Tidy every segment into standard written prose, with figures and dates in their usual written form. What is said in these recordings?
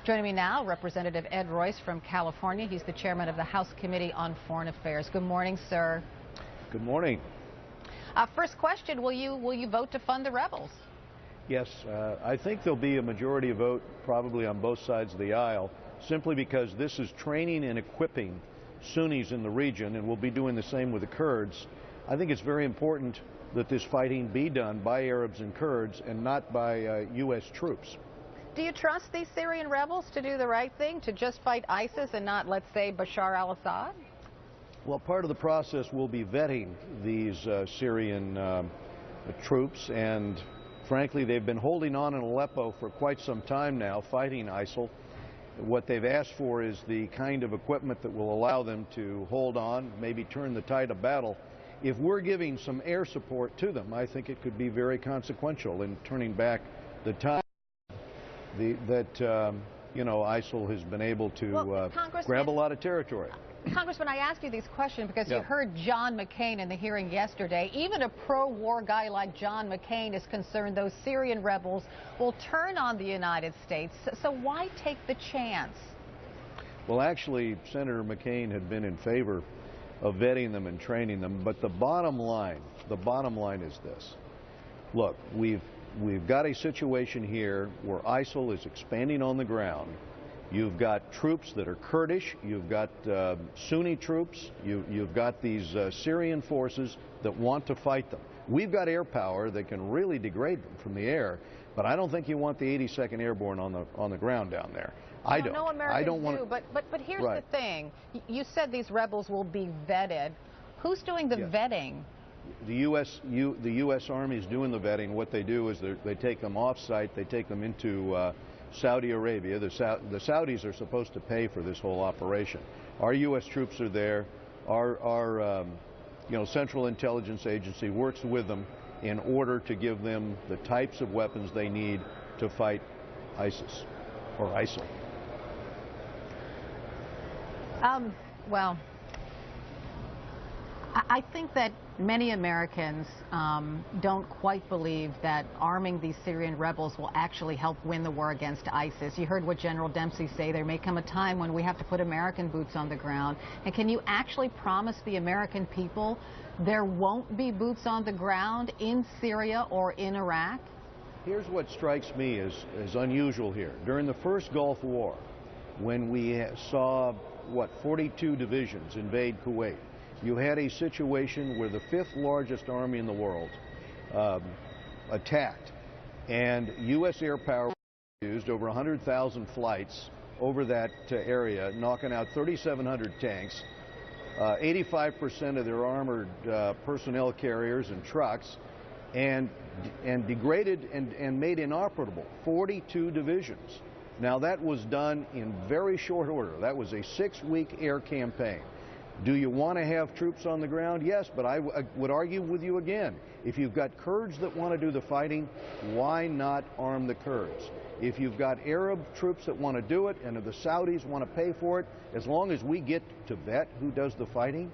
Joining me now, Representative Ed Royce from California. He's the chairman of the House Committee on Foreign Affairs. Good morning, sir. Good morning. First question, will you vote to fund the rebels? Yes, I think there'll be a majority vote probably on both sides of the aisle, simply because this is training and equipping Sunnis in the region, and we'll be doing the same with the Kurds. I think it's very important that this fighting be done by Arabs and Kurds and not by U.S. troops. Do you trust these Syrian rebels to do the right thing, to just fight ISIS and not, let's say, Bashar al-Assad? Well, part of the process will be vetting these Syrian troops, and frankly, they've been holding on in Aleppo for quite some time now, fighting ISIL. What they've asked for is the kind of equipment that will allow them to hold on, maybe turn the tide of battle. If we're giving some air support to them, I think it could be very consequential in turning back the tide that ISIL has been able to grab a lot of territory. Congressman, I asked you these questions because Yeah. you heard John McCain in the hearing yesterday. Even a pro-war guy like John McCain is concerned those Syrian rebels will turn on the United States. So why take the chance? Well, actually, Senator McCain had been in favor of vetting them and training them, but the bottom line is this. Look, we've got a situation here where ISIL is expanding on the ground. You've got troops that are Kurdish, you've got Sunni troops, you've got these Syrian forces that want to fight them. We've got air power that can really degrade them from the air, but I don't think you want the 82nd Airborne on the ground down there. I don't. No Americans want do, but here's right. the thing. You said these rebels will be vetted. Who's doing the Yes. vetting? The U.S. Army is doing the vetting. What they do is they take them off-site, they take them into Saudi Arabia. The Saudis are supposed to pay for this whole operation. Our U.S. troops are there. Our Central Intelligence Agency works with them in order to give them the types of weapons they need to fight ISIS or ISIL. Well, I think that many Americans don't quite believe that arming these Syrian rebels will actually help win the war against ISIS. You heard what General Dempsey say. There may come a time when we have to put American boots on the ground. And can you actually promise the American people there won't be boots on the ground in Syria or in Iraq? Here's what strikes me as unusual here. During the first Gulf War, when we saw, 42 divisions invade Kuwait, you had a situation where the 5th largest army in the world attacked, and U.S. air power was used, over 100,000 flights over that area, knocking out 3,700 tanks, 85% of their armored personnel carriers and trucks, and degraded and made inoperable 42 divisions. Now, that was done in very short order. That was a 6-week air campaign. Do you want to have troops on the ground? Yes, but I would argue with you again. If you've got Kurds that want to do the fighting, why not arm the Kurds? If you've got Arab troops that want to do it and if the Saudis want to pay for it, as long as we get to vet who does the fighting,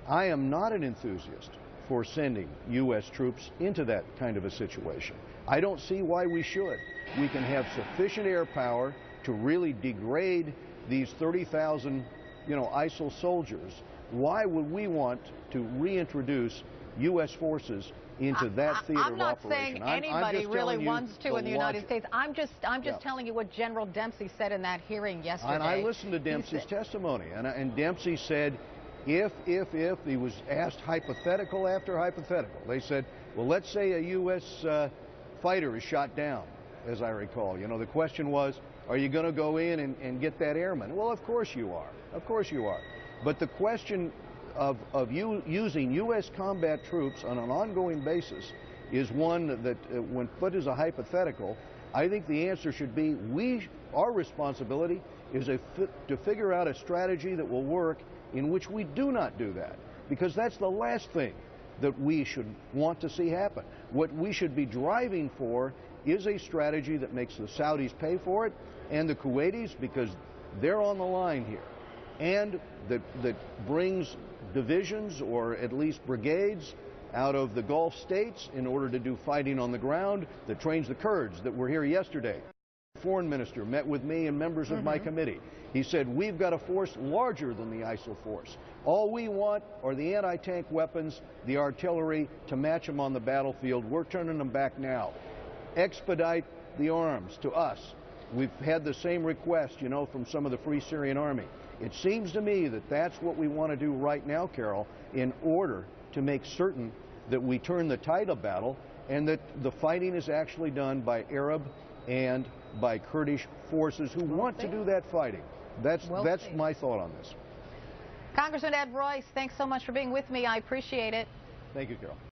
I am not an enthusiast for sending U.S. troops into that kind of a situation. I don't see why we should. We can have sufficient air power to really degrade these 30,000 ISIL soldiers. Why would we want to reintroduce U.S. forces into that theater of operation? I'm not saying anybody really wants to in the United States. I'm just telling you what General Dempsey said in that hearing yesterday. And I listened to Dempsey's testimony, and Dempsey said, if he was asked hypothetical after hypothetical, they said, well, let's say a U.S. fighter is shot down, as I recall. The question was, are you going to go in and get that airman? Well, of course you are. Of course you are. But the question of using U.S. combat troops on an ongoing basis is one that, when put as a hypothetical, I think the answer should be our responsibility is to figure out a strategy that will work in which we do not do that, because that's the last thing that we should want to see happen. What we should be driving for is a strategy that makes the Saudis pay for it and the Kuwaitis, because they're on the line here, and that brings divisions or at least brigades out of the Gulf states in order to do fighting on the ground, that trains the Kurds that were here yesterday Foreign minister met with me and members of my committee. He said, we've got a force larger than the ISIL force. All we want are the anti-tank weapons, the artillery, to match them on the battlefield. We're turning them back now. Expedite the arms to us. We've had the same request, you know, from some of the Free Syrian Army. It seems to me that that's what we want to do right now, Carol, in order to make certain that we turn the tide of battle and that the fighting is actually done by Arab and by Kurdish forces who want to do that fighting. That's my thought on this. Congressman Ed Royce, thanks so much for being with me. I appreciate it. Thank you, Carol.